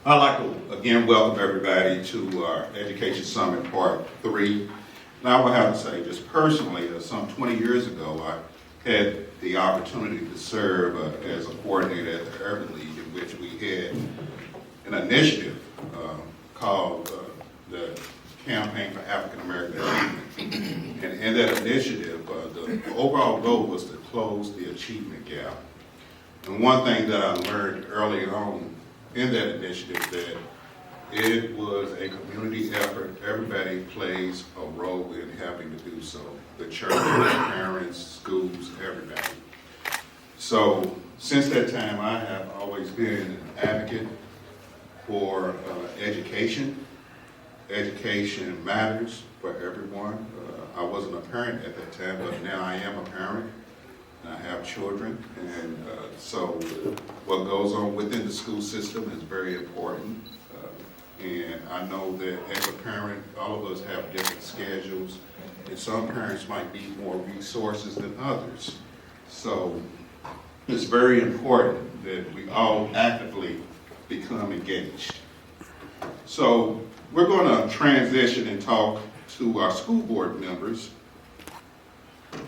I'd like to again welcome everybody to our Education Summit Part 3. Now I would have to say, just personally, some 20 years ago, I had the opportunity to serve as a coordinator at the Urban League, in which we had an initiative called the Campaign for African American Achievement. And in that initiative, the overall goal was to close the achievement gap. And one thing that I learned early on in that initiative, that it was a community effort. Everybody plays a role in helping to do so. The church, parents, schools, everybody. So since that time, I have always been an advocate for education. Education matters for everyone. I wasn't a parent at that time, but now I am a parent. I have children, and so what goes on within the school system is very important. And I know that as a parent, all of us have different schedules, and some parents might need more resources than others. So it's very important that we all actively become engaged. So we're going to transition and talk to our school board members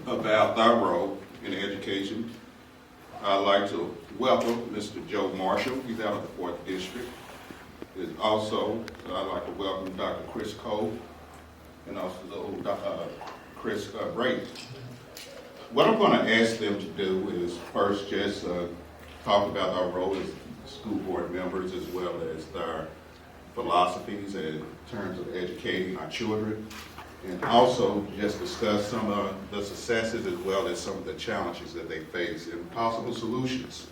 about our role in education. I'd like to welcome Mr. Joe Marshall. He's out of the 4th District. Also, I'd like to welcome Dr. Chris Cole and also Chris Brady. What I'm going to ask them to do is first just talk about our role as school board members, as well as our philosophies in terms of educating our children, and also just discuss some of the successes as well as some of the challenges that they face and possible solutions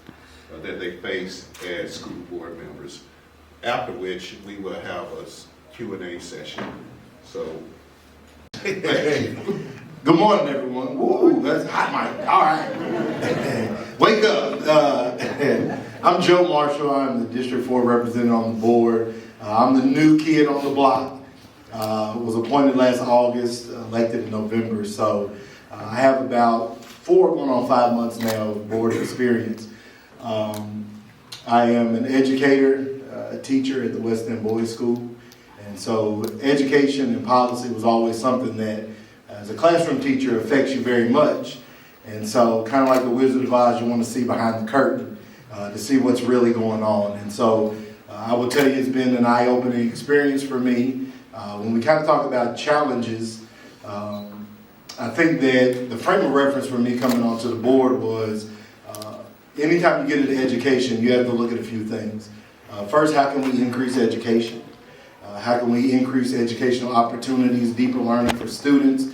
that they face as school board members. After which we will have a Q&A session. So, Good morning, everyone. Woo, that's hot, Mike. All right. Wake up. I'm Joe Marshall. I'm the District 4 representative on the board. I'm the new kid on the block. Was appointed last August, elected in November. So I have about 4 going on 5 months now of board experience. I am an educator, a teacher at the West End Boys School. And so education and policy was always something that, as a classroom teacher, affects you very much. And so kind of like the Wizard of Oz, you want to see behind the curtain to see what's really going on. And so I will tell you, it's been an eye-opening experience for me. When we kind of talk about challenges, I think that the frame of reference for me coming onto the board was anytime you get into education, you have to look at a few things. First, how can we increase education? How can we increase educational opportunities, deeper learning for students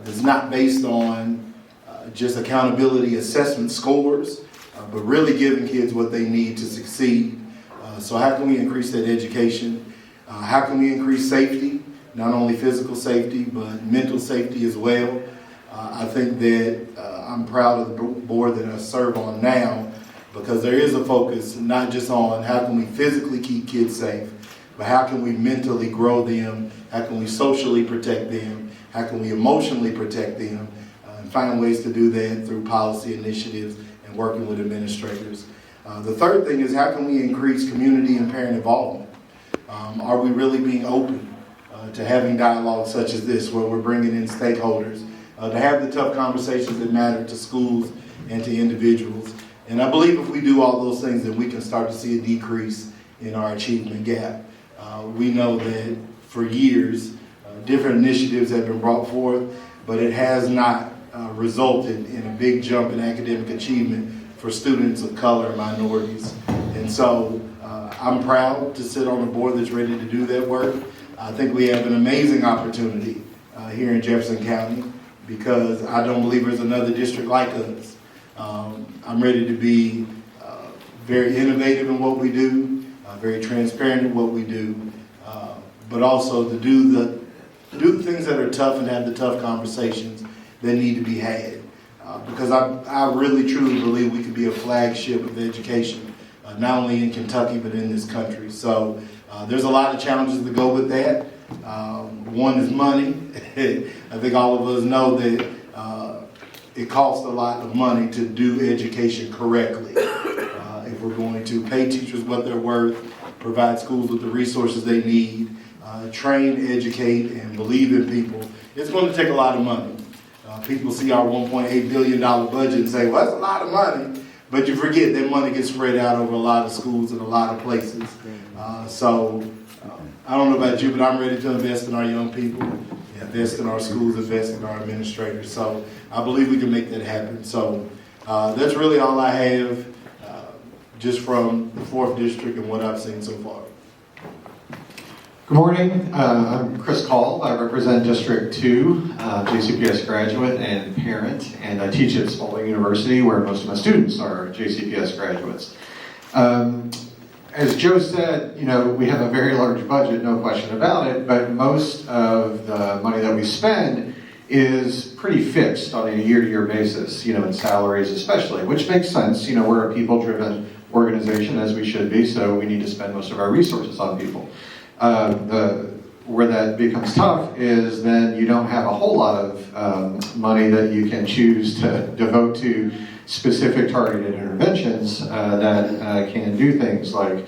that's not based on just accountability assessment scores, but really giving kids what they need to succeed. So how can we increase that education? How can we increase safety, not only physical safety, but mental safety as well? I think that I'm proud of the board that I serve on now, because there is a focus not just on how can we physically keep kids safe, but how can we mentally grow them, how can we socially protect them, how can we emotionally protect them, and find ways to do that through policy initiatives and working with administrators. The third thing is, how can we increase community and parent involvement? Are we really being open to having dialogue such as this, where we're bringing in stakeholders to have the tough conversations that matter to schools and to individuals? And I believe if we do all those things, then we can start to see a decrease in our achievement gap. We know that for years, different initiatives have been brought forth, but it has not resulted in a big jump in academic achievement for students of color and minorities. And so I'm proud to sit on a board that's ready to do that work. I think we have an amazing opportunity here in Jefferson County, because I don't believe there's another district like us. I'm ready to be very innovative in what we do, very transparent in what we do, but also to do the things that are tough and have the tough conversations that need to be had. Because I really truly believe we could be a flagship of education, not only in Kentucky, but in this country. So there's a lot of challenges that go with that. One is money. I think all of us know that it costs a lot of money to do education correctly. If we're going to pay teachers what they're worth, provide schools with the resources they need, train, educate, and believe in people. It's going to take a lot of money. People see our $1.8 billion budget and say, well, that's a lot of money. But you forget that money gets spread out over a lot of schools and a lot of places. I don't know about you, but I'm ready to invest in our young people, invest in our schools, invest in our administrators. So I believe we can make that happen. So that's really all I have just from the 4th District and what I've seen so far. Good morning. I'm Chris Call. I represent District 2, JCPS graduate and parent, and I teach at Spalding University, where most of my students are JCPS graduates. As Joe said, we have a very large budget, no question about it, but most of the money that we spend is pretty fixed on a year-to-year basis, in salaries especially, which makes sense. We're a people-driven organization, as we should be, so we need to spend most of our resources on people. Where that becomes tough is then you don't have a whole lot of money that you can choose to devote to specific targeted interventions that can do things like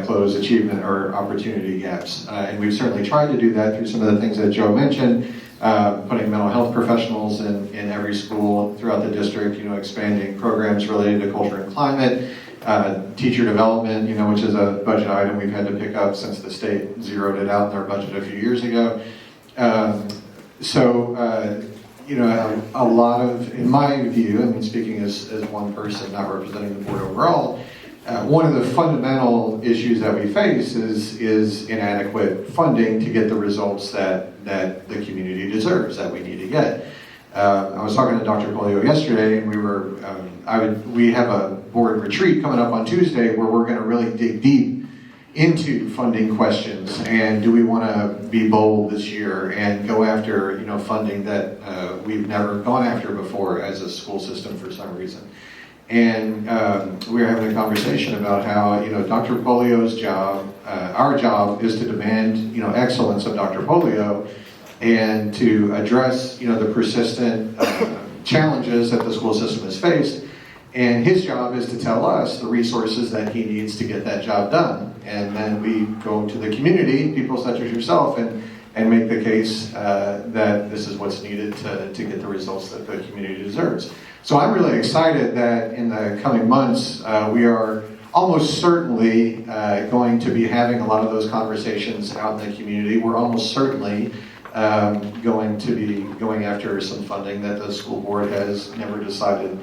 close achievement or opportunity gaps. And we've certainly tried to do that through some of the things that Joe mentioned, putting mental health professionals in every school throughout the district, expanding programs related to culture and climate, teacher development, which is a budget item we've had to pick up since the state zeroed it out in their budget a few years ago. A lot of, in my view, speaking as one person, not representing the board overall, one of the fundamental issues that we face is inadequate funding to get the results that the community deserves, that we need to get. I was talking to Dr. Polio yesterday, and we have a board retreat coming up on Tuesday where we're going to really dig deep into funding questions, and do we want to be bold this year and go after funding that we've never gone after before as a school system for some reason. And we were having a conversation about how Dr. Polio's job, our job, is to demand excellence of Dr. Polio and to address the persistent challenges that the school system has faced. And his job is to tell us the resources that he needs to get that job done. And then we go to the community, people such as yourself, and make the case that this is what's needed to get the results that the community deserves. So I'm really excited that in the coming months, we are almost certainly going to be having a lot of those conversations out in the community. We're almost certainly going to be going after some funding that the school board has never decided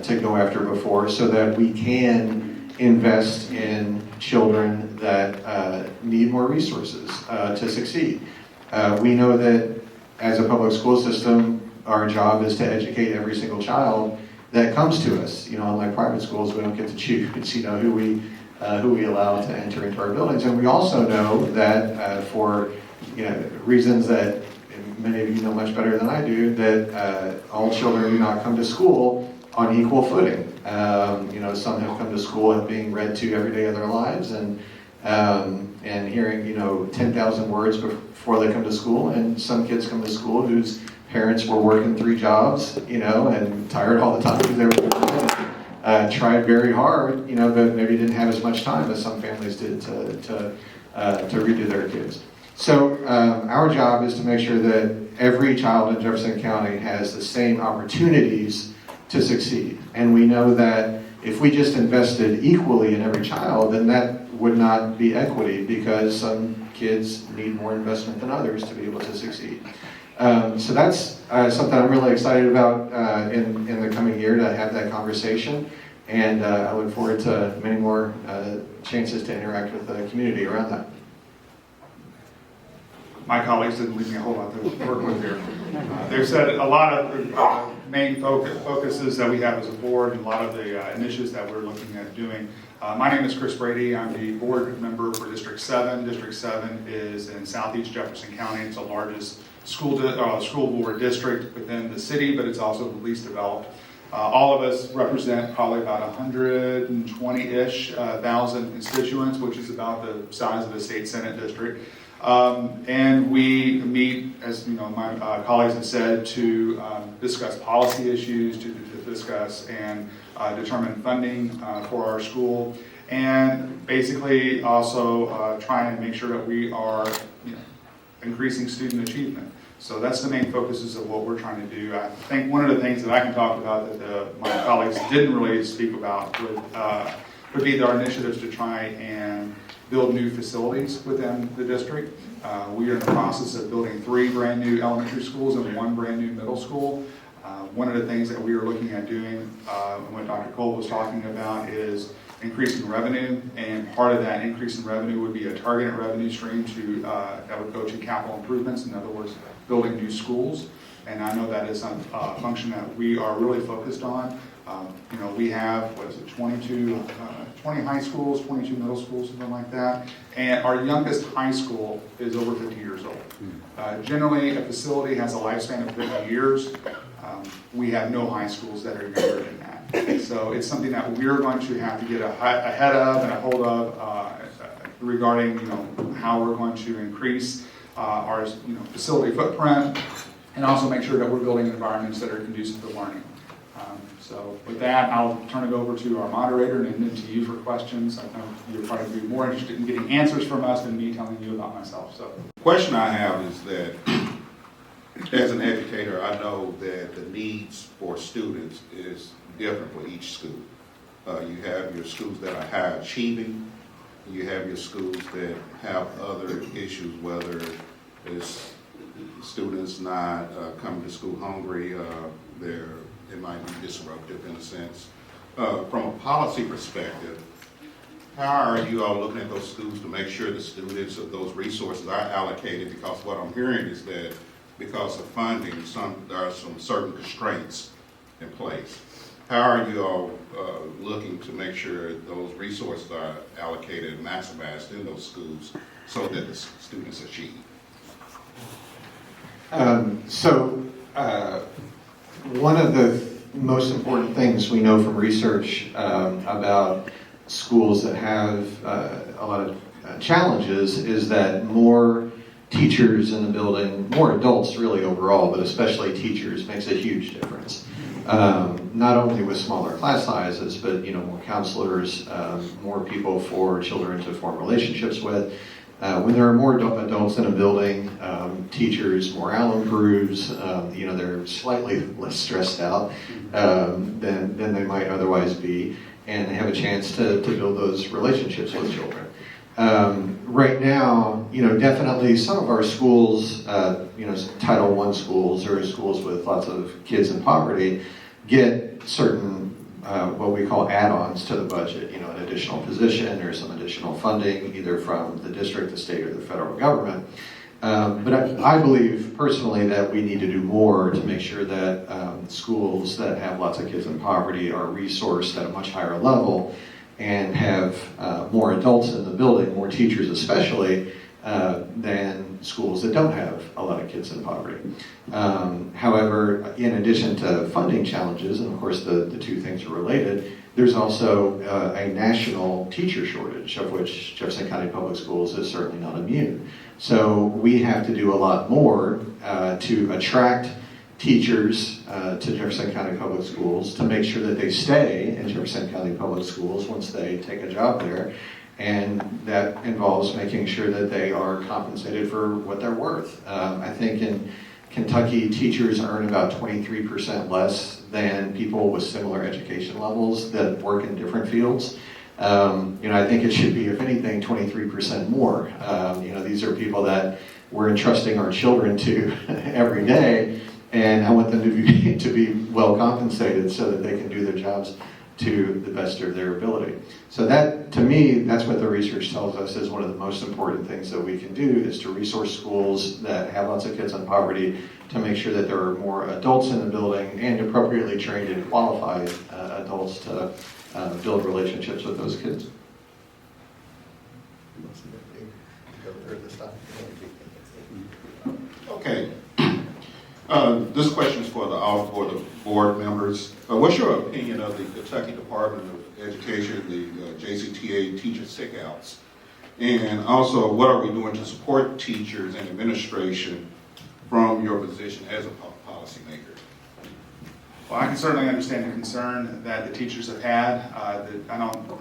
to go after before, so that we can invest in children that need more resources to succeed. We know that as a public school system, our job is to educate every single child that comes to us. Unlike private schools, we don't get to choose who we allow to enter into our buildings. And we also know that for reasons that many of you know much better than I do, that all children do not come to school on equal footing. Some have come to school being read to every day of their lives, and hearing 10,000 words before they come to school, and some kids come to school whose parents were working 3 jobs, and tired all the time because they were working, and tried very hard, but maybe didn't have as much time as some families did to read to their kids. So our job is to make sure that every child in Jefferson County has the same opportunities to succeed. And we know that if we just invested equally in every child, then that would not be equity, because some kids need more investment than others to be able to succeed. So that's something I'm really excited about in the coming year, to have that conversation. And I look forward to many more chances to interact with the community around that. My colleagues didn't leave me a whole lot to work with here. They've said a lot of the main focuses that we have as a board, and a lot of the initiatives that we're looking at doing. My name is Chris Brady. I'm the board member for District 7. District 7 is in southeast Jefferson County. It's the largest school board district within the city, but it's also the least developed. All of us represent probably about 120-ish thousand constituents, which is about the size of a state senate district. And we meet, as my colleagues have said, to discuss policy issues, to discuss and determine funding for our school. and basically also trying to make sure that we are increasing student achievement. So that's the main focuses of what we're trying to do. I think one of the things that I can talk about that my colleagues didn't really speak about would be our initiatives to try and build new facilities within the district. We are in the process of building 3 brand new elementary schools and 1 brand new middle school. One of the things that we are looking at doing, what Dr. Cole was talking about, is increasing revenue, and part of that increase in revenue would be a targeted revenue stream that would go to capital improvements, in other words, building new schools. And I know that is a function that we are really focused on. We have, 20 high schools, 22 middle schools, something like that. And our youngest high school is over 50 years old. Generally, a facility has a lifespan of 50 years. We have no high schools that are younger than that. So it's something that we're going to have to get ahead of and a hold of regarding how we're going to increase our facility footprint, and also make sure that we're building environments that are conducive to learning. So with that, I'll turn it over to our moderator and then to you for questions. I know you're probably more interested in getting answers from us than me telling you about myself. So The question I have is that, as an educator, I know that the needs for students is different for each school. You have your schools that are high achieving, you have your schools that have other issues, whether it's students not coming to school hungry, it might be disruptive in a sense. From a policy perspective, how are you all looking at those schools to make sure the students of those resources are allocated? Because what I'm hearing is that because of funding, there are some certain constraints in place. How are you all looking to make sure those resources are allocated and maximized in those schools so that the students achieve? One of the most important things we know from research about schools that have a lot of challenges is that more teachers in the building, more adults really overall, but especially teachers, makes a huge difference. Not only with smaller class sizes, but more counselors, more people for children to form relationships with. When there are more adults in a building, teachers' morale improves. They're slightly less stressed out than they might otherwise be, and they have a chance to build those relationships with children. Right now, definitely some of our schools, Title I schools or schools with lots of kids in poverty, get certain what we call add-ons to the budget, an additional position or some additional funding, either from the district, the state, or the federal government. But I believe personally that we need to do more to make sure that schools that have lots of kids in poverty are resourced at a much higher level and have more adults in the building, more teachers especially, than schools that don't have a lot of kids in poverty. However, in addition to funding challenges, and of course the two things are related, there's also a national teacher shortage, of which Jefferson County Public Schools is certainly not immune. So we have to do a lot more to attract teachers to Jefferson County Public Schools, to make sure that they stay in Jefferson County Public Schools once they take a job there. And that involves making sure that they are compensated for what they're worth. I think in Kentucky, teachers earn about 23% less than people with similar education levels that work in different fields. I think it should be, if anything, 23% more. These are people that we're entrusting our children to every day, and I want them to be well compensated so that they can do their jobs to the best of their ability. So that, to me, that's what the research tells us is one of the most important things that we can do, is to resource schools that have lots of kids in poverty, to make sure that there are more adults in the building and appropriately trained and qualified adults to build relationships with those kids. Okay. This question is for the board members. What's your opinion of the Kentucky Department of Education, the JCTA teacher sick-outs? And also, what are we doing to support teachers and administration from your position as a policymaker? Well, I can certainly understand the concern that the teachers have had.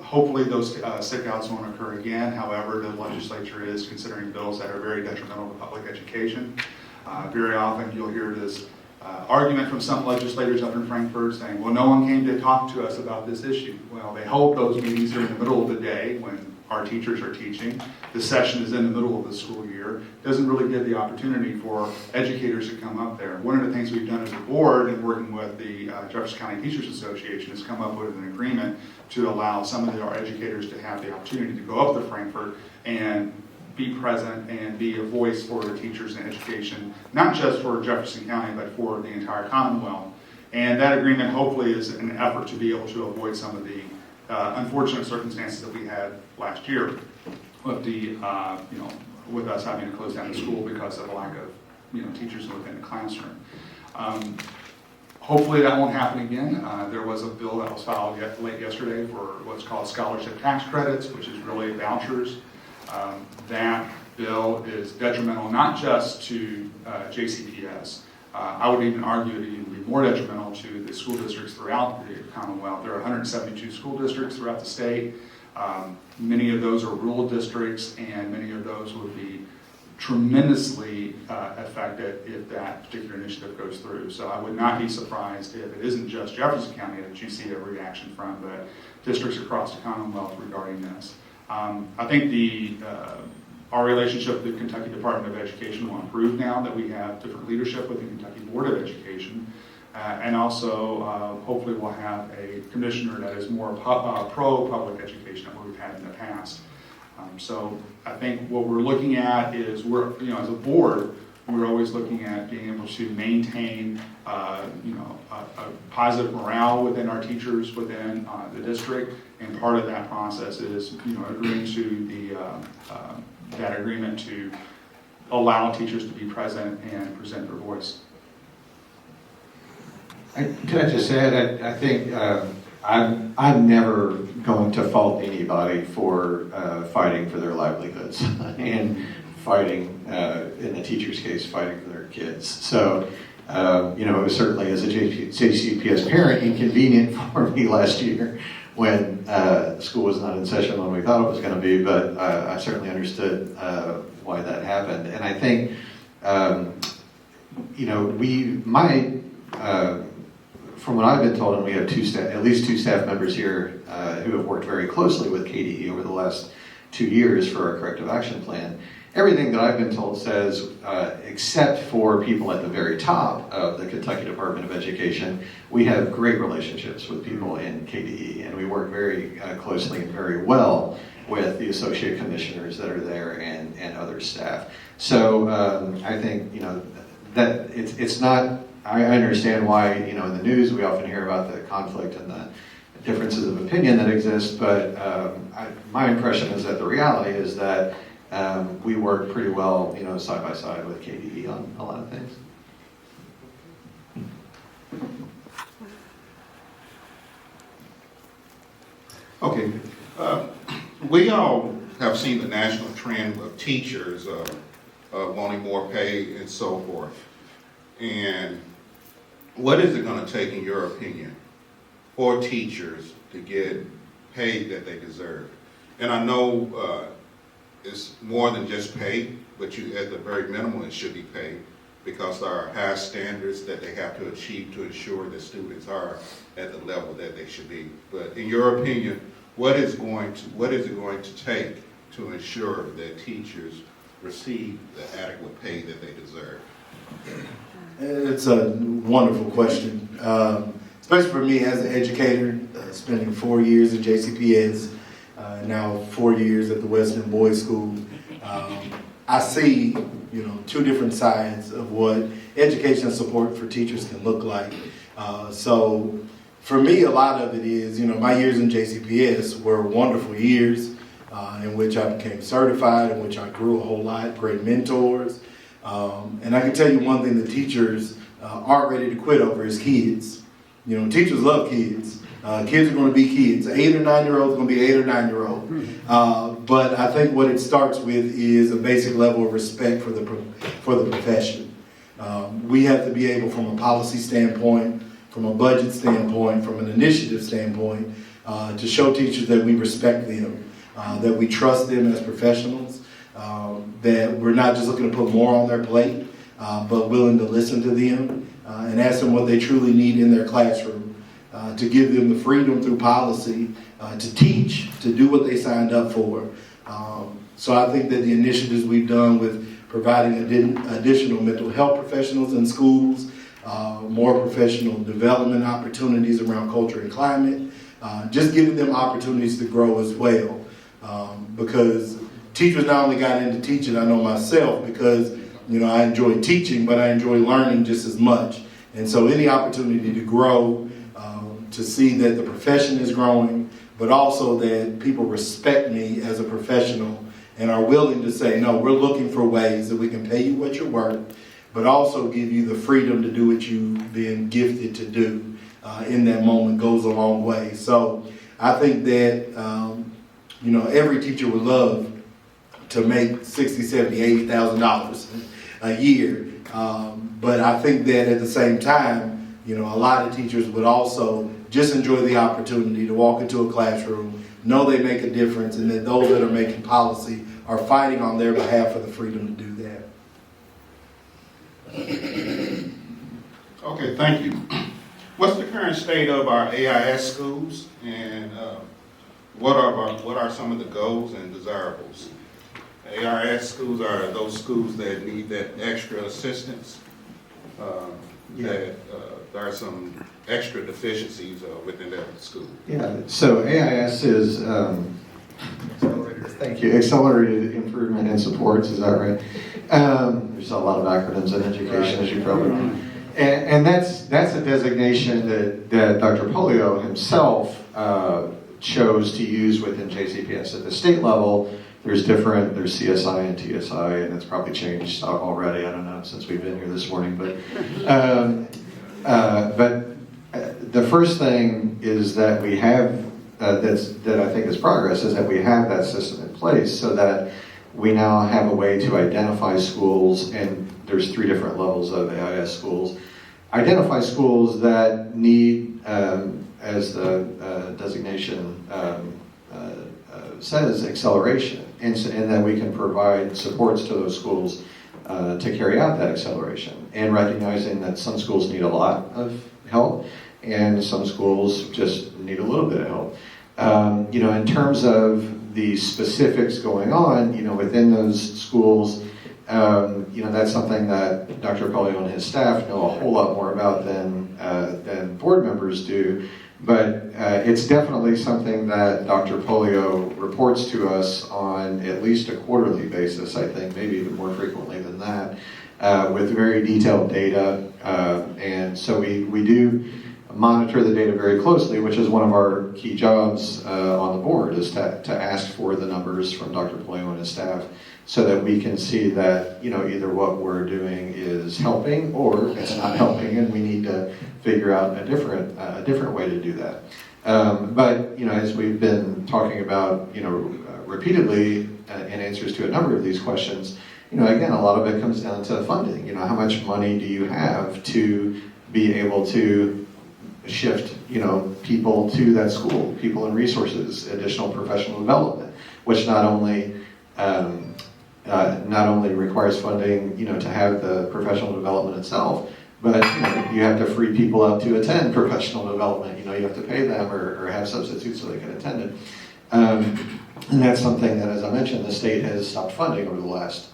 Hopefully those stickouts won't occur again. However, the legislature is considering bills that are very detrimental to public education. Very often you'll hear this argument from some legislators up in Frankfurt saying, well, no one came to talk to us about this issue. Well, they hold those meetings are in the middle of the day when our teachers are teaching. The session is in the middle of the school year. Doesn't really give the opportunity for educators to come up there. One of the things we've done as a board in working with the Jefferson County Teachers Association is come up with an agreement to allow some of our educators to have the opportunity to go up to Frankfurt and be present and be a voice for the teachers in education, not just for Jefferson County, but for the entire Commonwealth. And that agreement hopefully is an effort to be able to avoid some of the unfortunate circumstances that we had last year with the, with us having to close down the school because of a lack of, teachers within the classroom. Hopefully that won't happen again. There was a bill that was filed late yesterday for what's called scholarship tax credits, which is really vouchers. That bill is detrimental not just to JCPS. I would even argue it would even be more detrimental to the school districts throughout the Commonwealth. There are 172 school districts throughout the state. Many of those are rural districts, and many of those would be tremendously affected if that particular initiative goes through. So I would not be surprised if it isn't just Jefferson County that you see a reaction from, but districts across the Commonwealth regarding this. I think our relationship with the Kentucky Department of Education will improve now that we have different leadership with the Kentucky Board of Education. And also, hopefully we'll have a commissioner that is more pro-public education than what we've had in the past. So I think what we're looking at is as a board, we're always looking at being able to maintain, a positive morale within our teachers within the district, and part of that process is, agreeing to that agreement to allow teachers to be present and present their voice. Can I just add, I think I'm never going to fault anybody for fighting for their livelihoods and fighting, in the teacher's case, fighting for their kids. So, it was certainly, as a JCPS parent, inconvenient for me last year when school was not in session when we thought it was going to be, but I certainly understood why that happened. And I think, from what I've been told, and we have at least two staff members here who have worked very closely with KDE over the last 2 years for our corrective action plan. Everything that I've been told says, except for people at the very top of the Kentucky Department of Education, we have great relationships with people in KDE, and we work very closely and very well with the associate commissioners that are there and other staff. So I think, that it's not, I understand why, in the news we often hear about the conflict and the differences of opinion that exist, but my impression is that the reality is that we work pretty well, side by side with KDE on a lot of things. Okay. We all have seen the national trend of teachers wanting more pay and so forth. And what is it going to take, in your opinion, for teachers to get paid that they deserve? And I know it's more than just pay, but at the very minimum it should be paid, because there are high standards that they have to achieve to ensure that students are at the level that they should be. But in your opinion, what is it going to take to ensure that teachers receive the adequate pay that they deserve? It's a wonderful question, especially for me as an educator, spending 4 years at JCPS, now 4 years at the Western Boys School. I see, two different sides of what education support for teachers can look like. So for me, a lot of it is, my years in JCPS were wonderful years in which I became certified, in which I grew a whole lot, great mentors. And I can tell you one thing the teachers aren't ready to quit over is kids. Teachers love kids. Kids are going to be kids. 8 or 9 year olds are going to be 8 or 9 year old. But I think what it starts with is a basic level of respect for the profession. We have to be able, from a policy standpoint, from a budget standpoint, from an initiative standpoint, to show teachers that we respect them, that we trust them as professionals, that we're not just looking to put more on their plate, but willing to listen to them and ask them what they truly need in their classroom, to give them the freedom through policy to teach, to do what they signed up for. So I think that the initiatives we've done with providing additional mental health professionals in schools, more professional development opportunities around culture and climate, just giving them opportunities to grow as well. Because teachers not only got into teaching, I know myself, because I enjoy teaching, but I enjoy learning just as much. And so any opportunity to grow, to see that the profession is growing, but also that people respect me as a professional and are willing to say, no, we're looking for ways that we can pay you what you're worth, but also give you the freedom to do what you've been gifted to do in that moment goes a long way. So I think that, every teacher would love to make $60,000, $70,000, $80,000 a year. But I think that at the same time, a lot of teachers would also just enjoy the opportunity to walk into a classroom, know they make a difference, and that those that are making policy are fighting on their behalf for the freedom to do that. Okay, thank you. What's the current state of our AIS schools, and what are some of the goals and desirables? AIS schools are those schools that need that extra assistance. That there are some extra deficiencies within that school. Yeah, so AIS is, thank you, Accelerated Improvement and Supports, is that right? There's a lot of acronyms in education, as you probably know. And that's a designation that Dr. Polio himself chose to use within JCPS. At the state level, there's CSI and TSI, and it's probably changed already, I don't know, since we've been here this morning. But the first thing is that we have, that I think is progress, is that we have that system in place so that we now have a way to identify schools, and there's 3 different levels of AIS schools. Identify schools that need, as the designation says, acceleration, and that we can provide supports to those schools to carry out that acceleration, and recognizing that some schools need a lot of help and some schools just need a little bit of help. In terms of the specifics going on, within those schools, that's something that Dr. Polio and his staff know a whole lot more about than board members do. But it's definitely something that Dr. Polio reports to us on at least a quarterly basis, I think, maybe even more frequently than that, with very detailed data. And so we do monitor the data very closely, which is one of our key jobs on the board, is to ask for the numbers from Dr. Polio and his staff so that we can see that, either what we're doing is helping or it's not helping, and we need to figure out a different way to do that. But as we've been talking about, repeatedly in answers to a number of these questions, again, a lot of it comes down to funding. How much money do you have to be able to shift, people to that school, people and resources, additional professional development, which not only requires funding, to have the professional development itself, but you have to free people up to attend professional development. You have to pay them or have substitutes so they can attend it. And that's something that, as I mentioned, the state has stopped funding over the last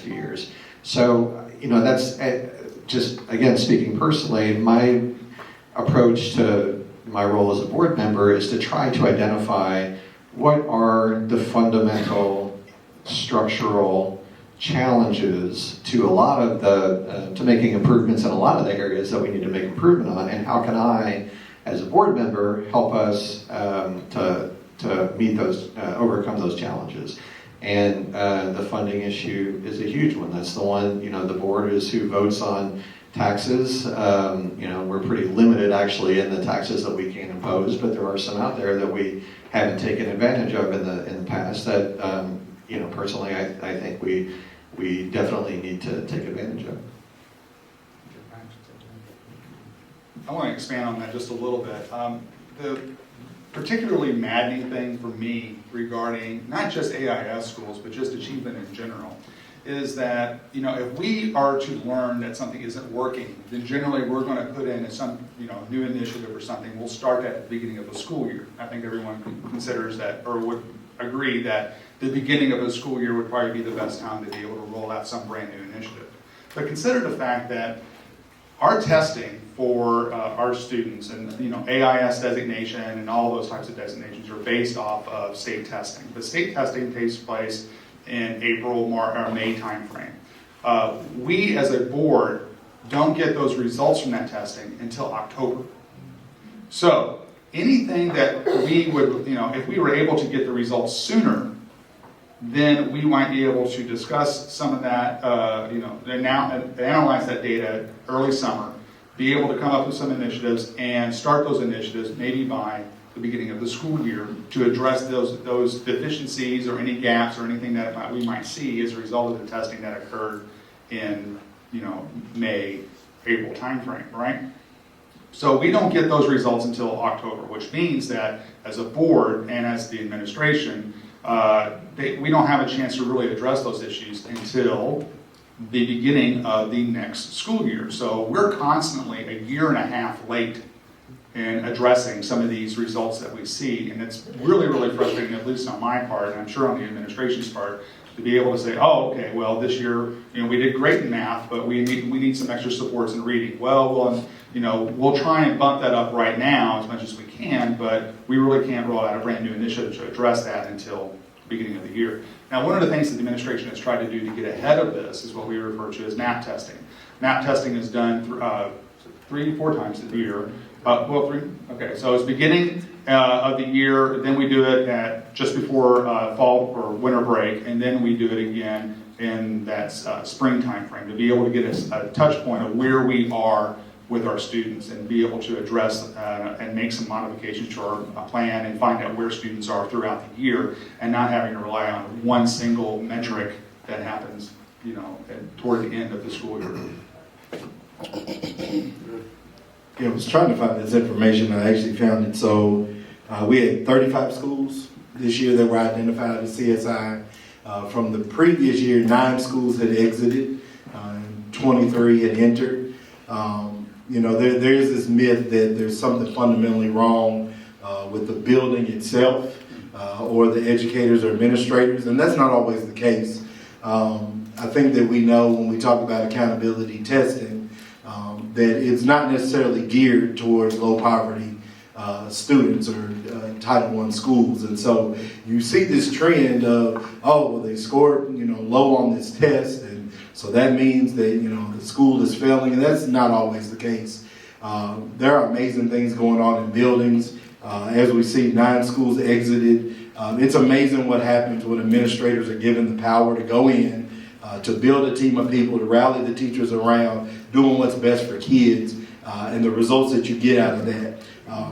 few years. So, that's just, again, speaking personally, my approach to my role as a board member is to try to identify what are the fundamental structural challenges to a lot of to making improvements in a lot of the areas that we need to make improvement on, and how can I, as a board member, help us to meet those, overcome those challenges. And the funding issue is a huge one. That's the one, the board is who votes on taxes. We're pretty limited actually in the taxes that we can impose, but there are some out there that we haven't taken advantage of in the past that, personally, I think we definitely need to take advantage of. I want to expand on that just a little bit. The particularly maddening thing for me regarding not just AIS schools, but just achievement in general, is that, if we are to learn that something isn't working, then generally we're going to put in some, new initiative or something. We'll start that at the beginning of the school year. I think everyone considers that, or would agree that the beginning of the school year would probably be the best time to be able to roll out some brand new initiative. But consider the fact that our testing for our students and AIS designation and all those types of designations are based off of state testing. The state testing takes place in April, May timeframe. We as a board don't get those results from that testing until October. So anything that we would, if we were able to get the results sooner, then we might be able to discuss some of that, analyze that data early summer, be able to come up with some initiatives and start those initiatives maybe by the beginning of the school year to address those deficiencies or any gaps or anything that we might see as a result of the testing that occurred in, May, April timeframe, right? So we don't get those results until October, which means that as a board and as the administration, we don't have a chance to really address those issues until the beginning of the next school year. So we're constantly a year and a half late in addressing some of these results that we see. And it's really, really frustrating, at least on my part, and I'm sure on the administration's part, to be able to say, oh, okay, well, this year, we did great in math, but we need some extra supports in reading. Well, we'll try and bump that up right now as much as we can, but we really can't roll out a brand new initiative to address that until the beginning of the year. Now, one of the things that the administration has tried to do to get ahead of this is what we refer to as NAP testing. NAP testing is done 3-4 times a year. 3. Okay, so it's beginning of the year, then we do it at just before fall or winter break, and then we do it again in that spring time frame to be able to get a touch point of where we are with our students and be able to address and make some modifications to our plan and find out where students are throughout the year and not having to rely on one single metric that happens, toward the end of the school year. Yeah, I was trying to find this information. I actually found it. So we had 35 schools this year that were identified as CSI. From the previous year, 9 schools had exited, 23 had entered. There's this myth that there's something fundamentally wrong with the building itself or the educators or administrators, and that's not always the case. I think that we know when we talk about accountability testing that it's not necessarily geared towards low poverty students or Title I schools. And so you see this trend of, they scored, low on this test, and so that means that, the school is failing, and that's not always the case. There are amazing things going on in buildings. As we see, 9 schools exited. It's amazing what happens when administrators are given the power to go in, to build a team of people, to rally the teachers around, doing what's best for kids, and the results that you get out of that.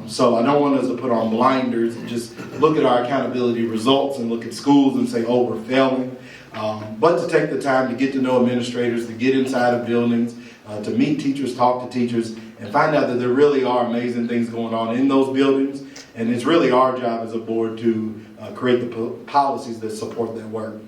So I don't want us to put on blinders and just look at our accountability results and look at schools and say, oh, we're failing. But to take the time to get to know administrators, to get inside of buildings, to meet teachers, talk to teachers, and find out that there really are amazing things going on in those buildings. And it's really our job as a board to create the policies that support that work.